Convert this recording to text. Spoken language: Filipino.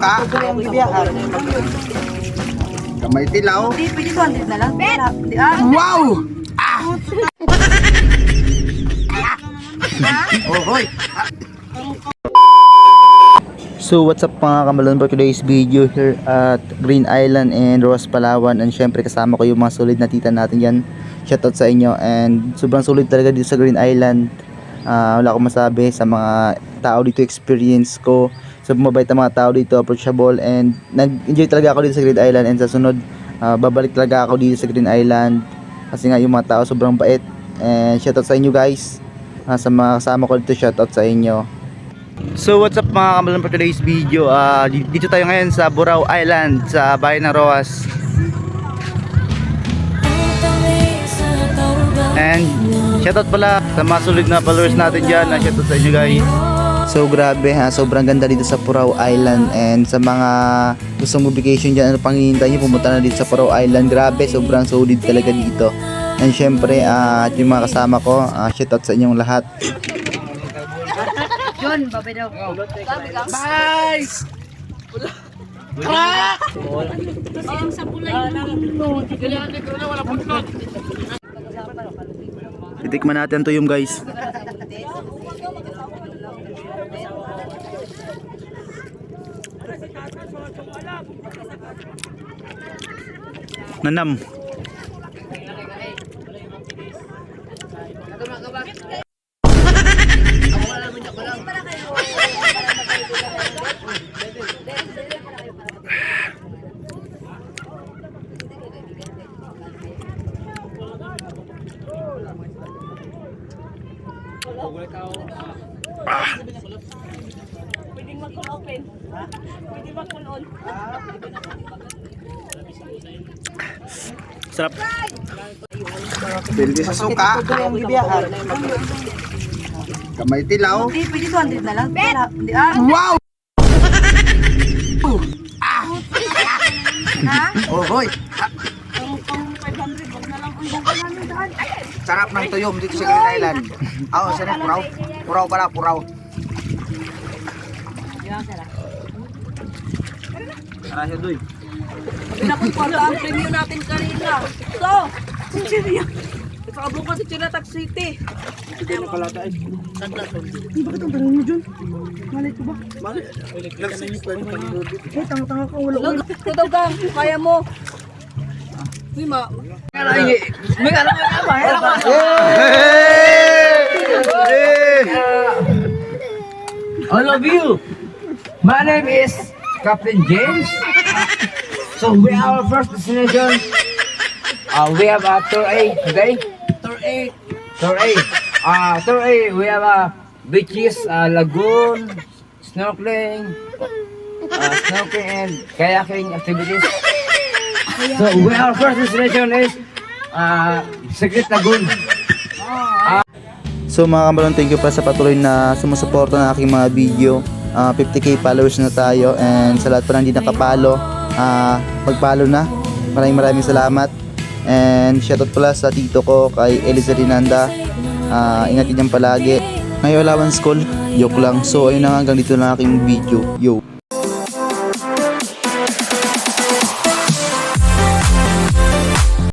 suka. Kamay tilaw. Hindi, pwede 200 na lang. Wow! Ah! Oh, hoy! So what's up mga kamalon, for today's video here at Green Island and Roas, Palawan. And syempre kasama ko yung mga solid na tita natin yan. Shoutout sa inyo, and sobrang solid talaga dito sa Green Island. Wala akong masabi sa mga tao dito, experience ko. So mabait ang mga tao dito, approachable, and nag-enjoy talaga ako dito sa Green Island. And sa sunod, babalik talaga ako dito sa Green Island kasi nga yung mga tao sobrang bait. And shoutout sa inyo guys, sa mga kasama ko dito, shoutout sa inyo. So what's up mga kamalon, for today's video, dito tayo ngayon sa Burao Island, sa bayan ng Roas. And shoutout pala sa mga solid na followers natin dyan, shoutout sa inyo guys. So grabe ha, sobrang ganda dito sa Burao Island. And sa mga gustong vacation dyan, ano pang hinihintay nyo, pumunta na dito sa Burao Island. Grabe, sobrang solid talaga dito. And syempre, yung mga kasama ko, shoutout sa inyong lahat. John, babay daw. Bye! Crack! Sa pulay. Titikman natin to yung guys. Nanam. Pwedeng mag-call open. Pwede mag-call on. Sarap. Pwede sa suka. Kamay tilaw. Hindi, pwede 200 na lang. Wow! Oh, hoy! Pang 500, wag na lang ang gagawin namin daan. Sarap ng tuyom dito sa Green Island. Sana puraw. Puraw pala, puraw. Tara siya doy. Pinapunta ang premium natin kanina. So, sincerya. Saka bukas sa Chinatag City. Sige na pala tayo. Bakit ang tanong mo dyan? Malay ko ba? Mali. Tanga-tanga ka, wala ko. Ito gang, kaya mo. Uy, may alam ka ba? All of you, my name is Captain James. So we are our first destination. We have a tour A today. Tour 8. Tour A. Tour A. We have beaches, lagoon, snorkeling, and kayaking activities. So our first destination is Secret Lagoon. So mga kamalon, thank you pa sa patuloy na sumusuporta ng aking mga video. 50k followers na tayo, and sa lahat pa na hindi nakapalo, mag-follow na. Maraming salamat. And shoutout pala sa tito ko, kay Eliza Rinanda. Ingat niyo palagi. Ngayon allowance call, joke lang. So ayun na, hanggang dito na aking video. Yo.